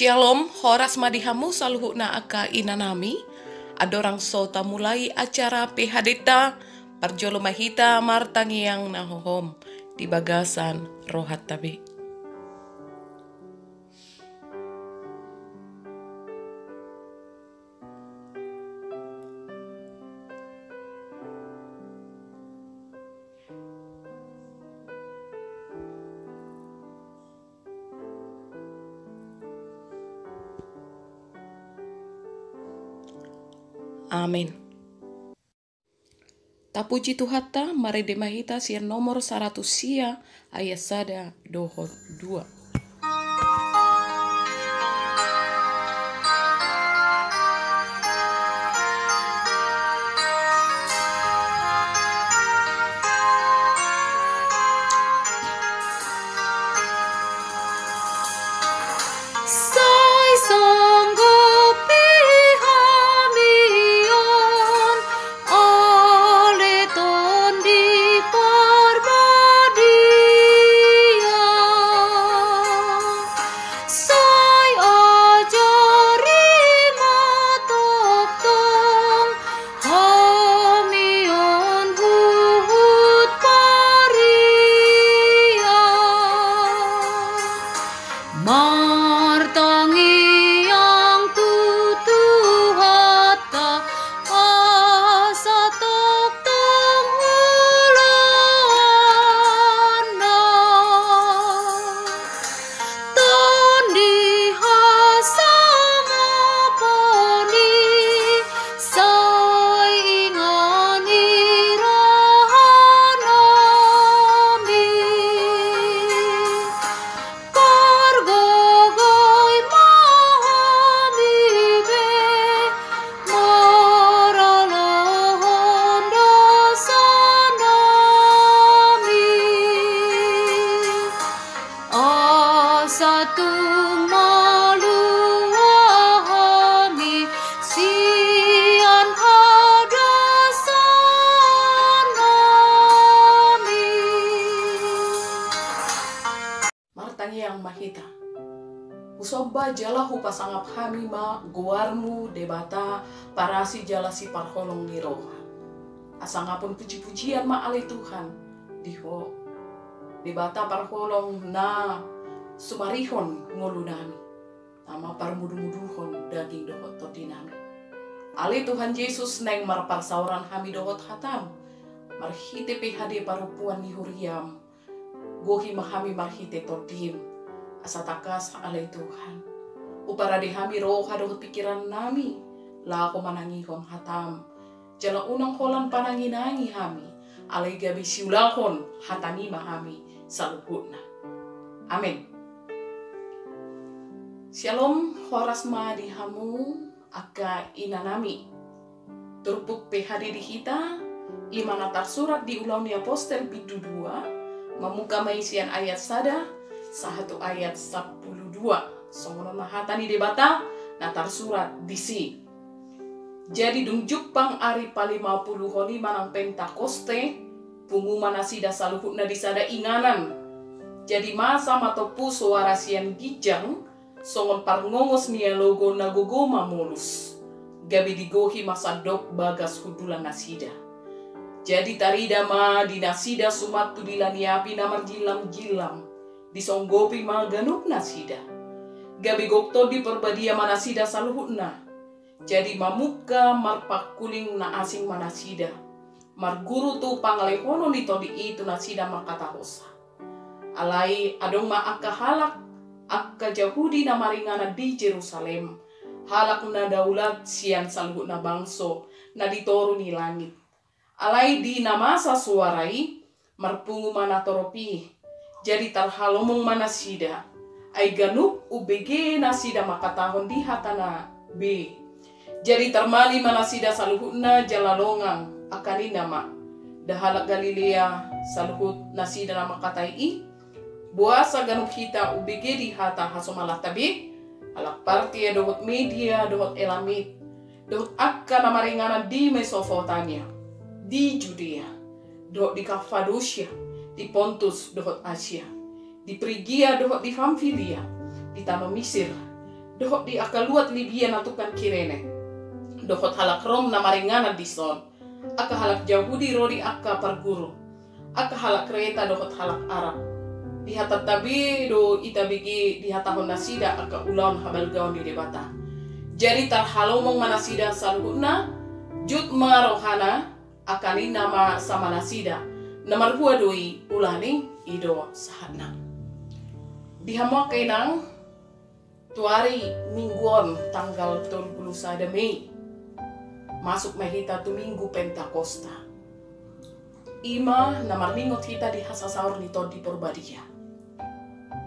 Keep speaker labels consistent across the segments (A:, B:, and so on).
A: Shalom, horas madihamu saluhuna aka inanami. Adorang sota mulai acara PHDTA Parjolo Mahita Martangiang Nahohom di Bagasan Rohat Tabe. Amin. Tapuji Tuhata, mari demahita sian nomor 100 sia ayat sada dohot 2. Yang mahita usoba jala hupa sangap hamima guarmu debata parasi jala si parholong niroha asangapun puji-pujian ma alai Tuhan diho debata parholong na sumarihon ngolunami nama parmudu-muduhon daging dohot todinami alai Tuhan Yesus neng marpar sauran hami dohot hatam marhite PHD parupuan nihuriam gohi mahami marhite todim asatakas alai Tuhan upara dihami roha dohot pikiran nami lako manangihon hatam jala unang holan pananginangi hami alai gabi siulahon hatami mahami saluhutna. Amin. Shalom, horas madihamu aka inanami turpuk PHD di kita imana tarsurat di ulang ni apostel bidu 2 memuka maisian ayat sada 1 ayat 12 songonon mahatani debata natar surat disi. Jadi dungjuk pang ari pali 50 honi manang Pentakoste pengumuman asida saluhutna disada inganan. Jadi masa matopu suara sian gijang songon parngongos nia logo nagogoma mulus. Gabi digohi masa dok bagas hudulan nasida. Jadi tarida ma di nasida sumatu dilaniapi namar gilam-gilam. Disonggopi maganuk nasida. Gabi gokto di perbadia manasida saluhutna. Jadi mamuka marpak kuning na asing manasida. Marguru tu pangalehono nito di itu nasida makatahosa. Alai adong ma akka halak akka Yahudi na maringana di Jerusalem. Halak na daulat sian saluhutna bangso na ditoru ni langit. Alai di namasa suarai marpungu manatoropi. Jadi tarhalomong manasida ai ganup ubg nasida makatahon di hatana B. Jadi termali manasida saluhutna jalalongang akani nama dahalak Galilea saluhut nasida nama katai i buasa ganup hita ubg di hata hasomalah tabi alak partia dohot media dohot elamit dohot akka nama ringana di Mesopotamia, di Judea, dohot di Kapadosia, di Pontus dohot Asia, di Prigia dohot di Pamfilia, di tanah Mesir, dohot di akaluat Libya natukan Kirene, dohot halak Rom nama ringana di Son, aka halak Yahudi rodi aka parguru, aka halak Kreta dohot halak Arab, di hatat tabi do ita bigi di hatahon nasida aka ulaun habal gaun di debata. Jadi tarhalomong manasida saluhutna jut marohana akani nama sama nasida namar hua doi ulani ido sahatna. Dihamua kainang tuari mingguan tanggal 31 Mei masuk mahita tu minggu Pentakosta. Ima namar ningot hita di hasasaur nito di Purbadia.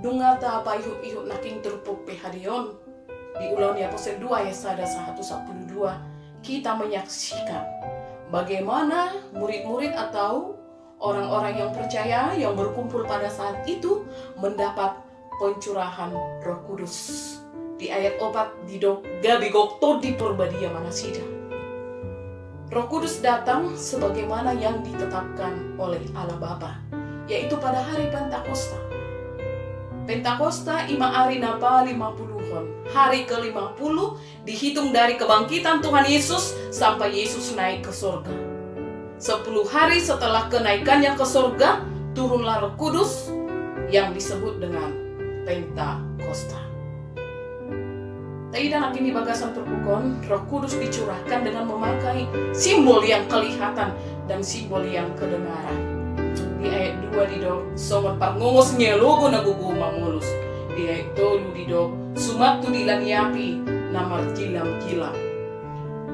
A: Dungata apa ihut-ihut naking terpuk pehadion di Ulangan Apostol 2 ayat 1:12 kita menyaksikan bagaimana murid-murid atau orang-orang yang percaya yang berkumpul pada saat itu mendapat pencurahan Roh Kudus. Di ayat 4 di gabi gokto di Purbadia manasida. Roh Kudus datang sebagaimana yang ditetapkan oleh Allah Bapa, yaitu pada hari Pentakosta. Pentakosta ima ari napa 50-on. Hari ke-50 dihitung dari kebangkitan Tuhan Yesus sampai Yesus naik ke surga. 10 hari setelah kenaikannya ke surga, turunlah Roh Kudus yang disebut dengan Pentakosta. Tidak kini bagasan terpukon, Roh Kudus dicurahkan dengan memakai simbol yang kelihatan dan simbol yang kedengaran. Di ayat 2 di dok, somat parngongos ngelogo nagugu mangulus. Di ayat 3 di dok, sumatu dilaniapi namar gilam-gilam.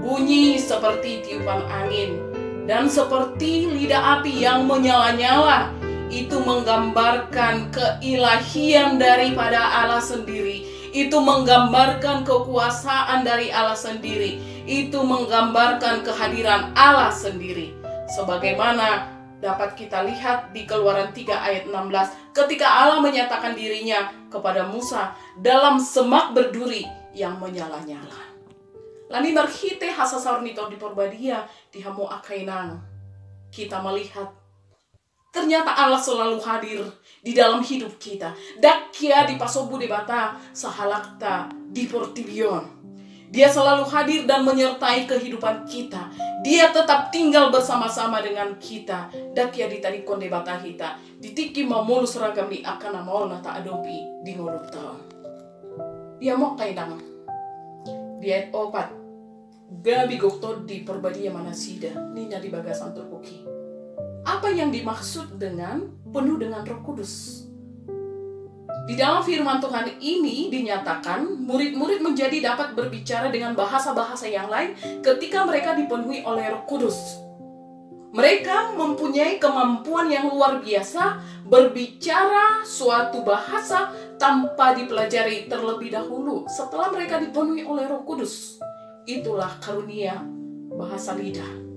A: Bunyi seperti tiupan angin dan seperti lidah api yang menyala-nyala. Itu menggambarkan keilahian daripada Allah sendiri. Itu menggambarkan kekuasaan dari Allah sendiri. Itu menggambarkan kehadiran Allah sendiri. Sebagaimana dapat kita lihat di Keluaran 3 ayat 16 ketika Allah menyatakan dirinya kepada Musa dalam semak berduri yang menyala-nyala. Lani marhite hasasaur nito di Purbadia di hamu akainang. Kita melihat ternyata Allah selalu hadir di dalam hidup kita. Dakya di pasobu debata sahalakta di Portibion. Dia selalu hadir dan menyertai kehidupan kita. Dia tetap tinggal bersama-sama dengan kita. Dakia ditadi konde batahita. Ditiki mamolu seragam di akan amaol nata adopi di ngolok tahun. Dia mau kainang. Dia opat. Gabi gokto di Purbadia manasida. Nina di bagasan terpuki. Apa yang dimaksud dengan penuh dengan Roh Kudus? Di dalam firman Tuhan ini dinyatakan murid-murid menjadi dapat berbicara dengan bahasa-bahasa yang lain ketika mereka dipenuhi oleh Roh Kudus. Mereka mempunyai kemampuan yang luar biasa berbicara suatu bahasa tanpa dipelajari terlebih dahulu setelah mereka dipenuhi oleh Roh Kudus. Itulah karunia bahasa lidah.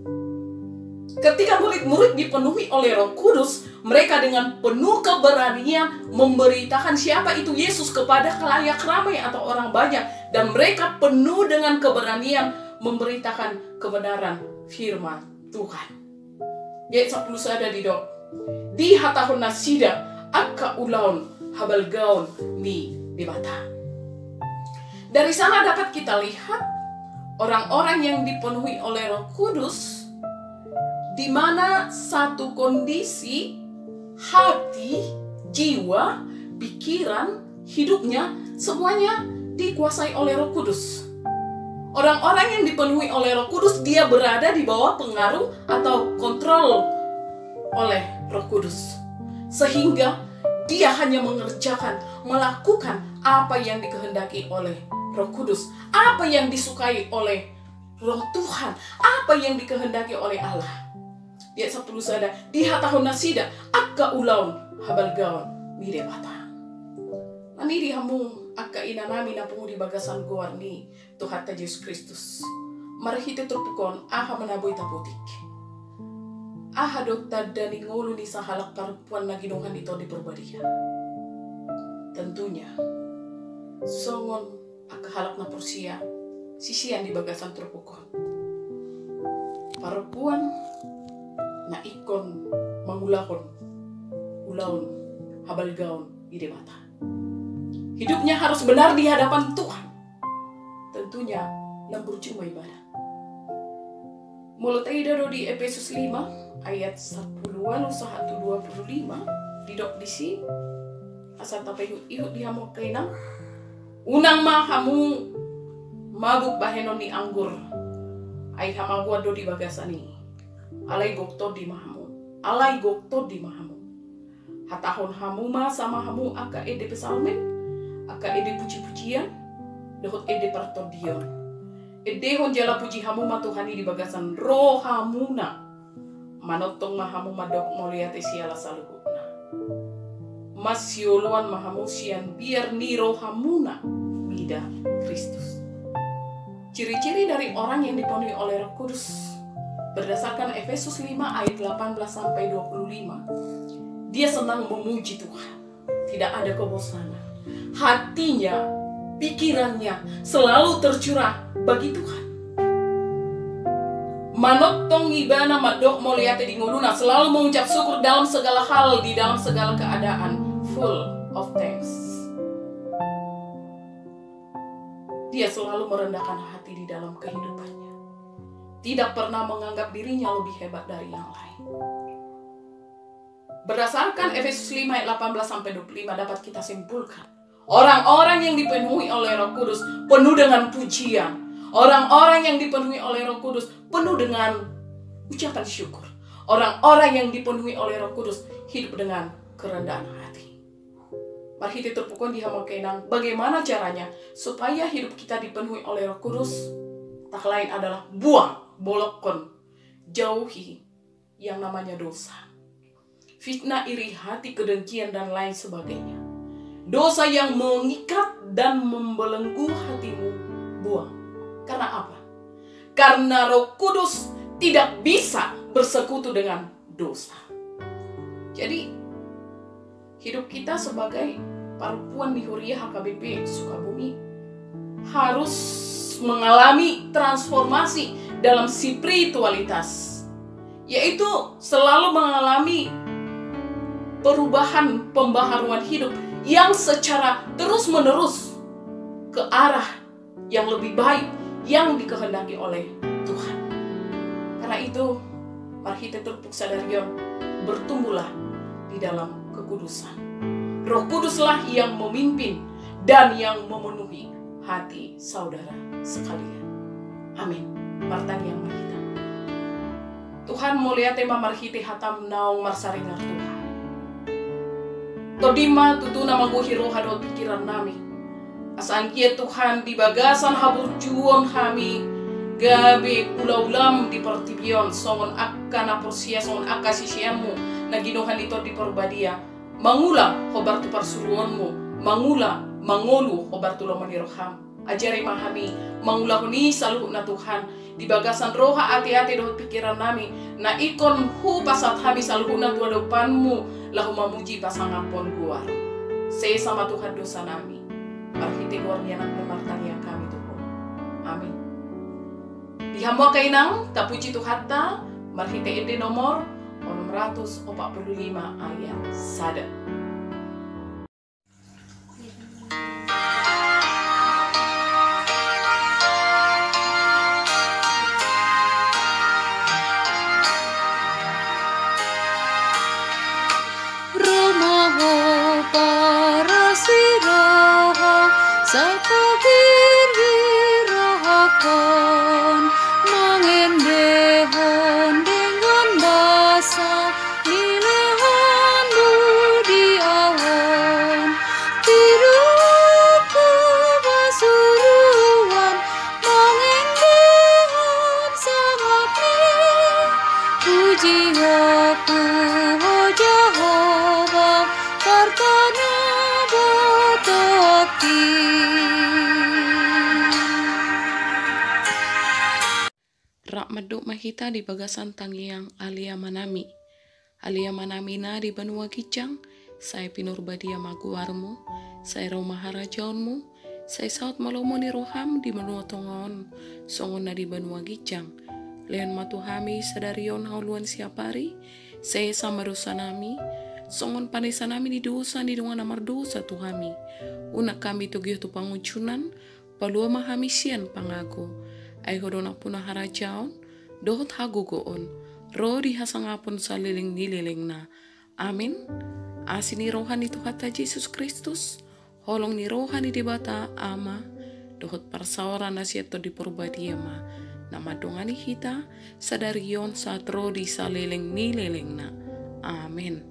A: Ketika murid-murid dipenuhi oleh Roh Kudus, mereka dengan penuh keberanian memberitakan siapa itu Yesus kepada khalayak ramai atau orang banyak. Dan mereka penuh dengan keberanian memberitakan kebenaran firman Tuhan. Ayat 10 ada di dok. Di hatahun nasida, akka ulaun habal gaun mi dibata. Dari sana dapat kita lihat orang-orang yang dipenuhi oleh Roh Kudus di mana satu kondisi hati, jiwa, pikiran, hidupnya semuanya dikuasai oleh Roh Kudus. Orang-orang yang dipenuhi oleh Roh Kudus dia berada di bawah pengaruh atau kontrol oleh Roh Kudus. Sehingga dia hanya mengerjakan, melakukan apa yang dikehendaki oleh Roh Kudus, apa yang disukai oleh Roh Tuhan, apa yang dikehendaki oleh Allah. Dia 10 sada di hatahun nasida akka ulaun habal gaun midebata. Maniri hamu akka inanami na pungu di bagasan goar ni Tuhan ta Yesus Kristus. Marahite terpukon aha manaboy taputik. Aha dokta dani ngulu ni sahalak perempuan na ginungan ito di perbadia. Tentunya songon akka halak na porsia sisian di bagasan terpukon. Perempuan na ikon mangulakon ulaun habalgaon ide mata. Hidupnya harus benar di hadapan Tuhan. Tentunya lembur cuma ibadah. Mulut aida di Efesus 5 ayat 10-an usaha 25 didok disi asal tapai ihut dihamok kainang unang mahamu mabuk bahenon ni anggur ay hamagwa do di bagasani alay gokto di mahamu hatahon hamu ma sama hamu aka ede pesalmen aka ede puji-pujian dohot ede partodion ede hon jala puji hamu ma Tuhani di bagasan rohamuna manotong mahamu madok moliate siala saluhutna masyoluan mahamu sian biar ni rohamuna bida Kristus. Ciri-ciri dari orang yang dipenuhi oleh Roh Kudus berdasarkan Efesus 5 ayat 18-25, dia senang memuji Tuhan, tidak ada kebosanan, hatinya, pikirannya selalu tercurah bagi Tuhan. Manotong ibana madok moliate di nguluna, selalu mengucap syukur dalam segala hal, di dalam segala keadaan, full of thanks. Dia selalu merendahkan hati di dalam kehidupannya. Tidak pernah menganggap dirinya lebih hebat dari yang lain. Berdasarkan Efesus 5 ayat 18-25 dapat kita simpulkan, orang-orang yang dipenuhi oleh Roh Kudus penuh dengan pujian. Orang-orang yang dipenuhi oleh Roh Kudus penuh dengan ucapan syukur. Orang-orang yang dipenuhi oleh Roh Kudus hidup dengan kerendahan hati. Mari kita terpukul di hamakenang bagaimana caranya supaya hidup kita dipenuhi oleh Roh Kudus. Tak lain adalah buang, bolokkan, jauhi yang namanya dosa. Fitnah, iri hati, kedengkian, dan lain sebagainya. Dosa yang mengikat dan membelenggu hatimu, buang. Karena apa? Karena Roh Kudus tidak bisa bersekutu dengan dosa. Jadi, hidup kita sebagai perempuan di Huria HKBP Sukabumi harus mengalami transformasi dalam spiritualitas, yaitu selalu mengalami perubahan, pembaharuan hidup yang secara terus-menerus ke arah yang lebih baik yang dikehendaki oleh Tuhan. Karena itu, mari kita terpuk sadarion, bertumbuhlah di dalam kekudusan. Roh Kuduslah yang memimpin dan yang memenuhi hati saudara sekalian. Amin. Martani yang mahita. Tuhan mulia tema marhiti hatam naung marsaringar Tuhan. Todima tutuna mangguhi roha do pikiran nami. Asan kia Tuhan di bagasan haburjuon kami gabe ulaulam di pertibion songon akan aprosia songon akasisiamu na ginohan ito di perbadia. Mangula hobar tu parsuruanmu, mangula mangolu hobar tu lomani roham. Ajari mahami mangula huni saluh na Tuhan di bagasan roha ati-ati dohot pikiran nami na ikon hu pasat habi saluh na tua depanmu lahu mamuji pasangapon guar. Saya sama Tuhan dosa nami. Marhiti guar nianak memartania kami Tuhan. Amin. Dihamwa kainang tapuji Tuhan ta marhiti ide nomor 145 ayat sada.
B: Jehovah, Partana Boto
A: maduk mahita di bagasan tangiang alia manami. Alia manami na di banua gijang, saya pinurbadia maguarmu, saya roma harajaonmu, saya saut malomo ni roham di menua tongon, songon na di banua gijang. Leon matuhami sadarion hauluan siapari, saya sama dosa nami, songon panesa nami di dosa di dungan amar dosa tuhami. Unak kami tugih tu pangucunan, palua mahami sian pangago. Ay hodona puna harajaon, dohot hagugoon, ro di hasangapon saliling nililing na. Amin. Asin ni rohani Tuhan Yesus Kristus, holong ni rohani di bata ama, dohot parsaoran nasieto di purbadia ma, nama dongani hita, sadarion saat ro di saliling nililing na. Amin.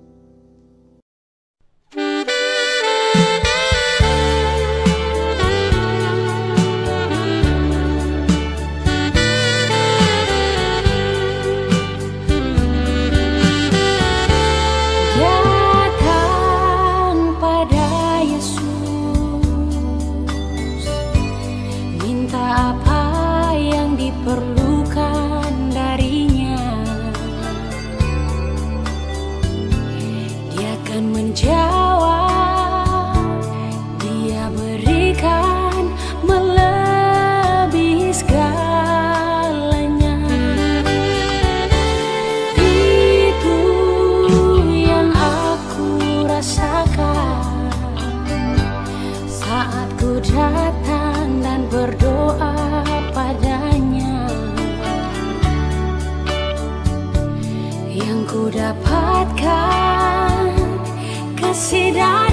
B: Perlukan darinya, dia akan menjawab, dia berikan melebihi segalanya. Itu yang aku rasakan saat ku datang dan berdoa padanya. Yang ku dapatkan kasih dari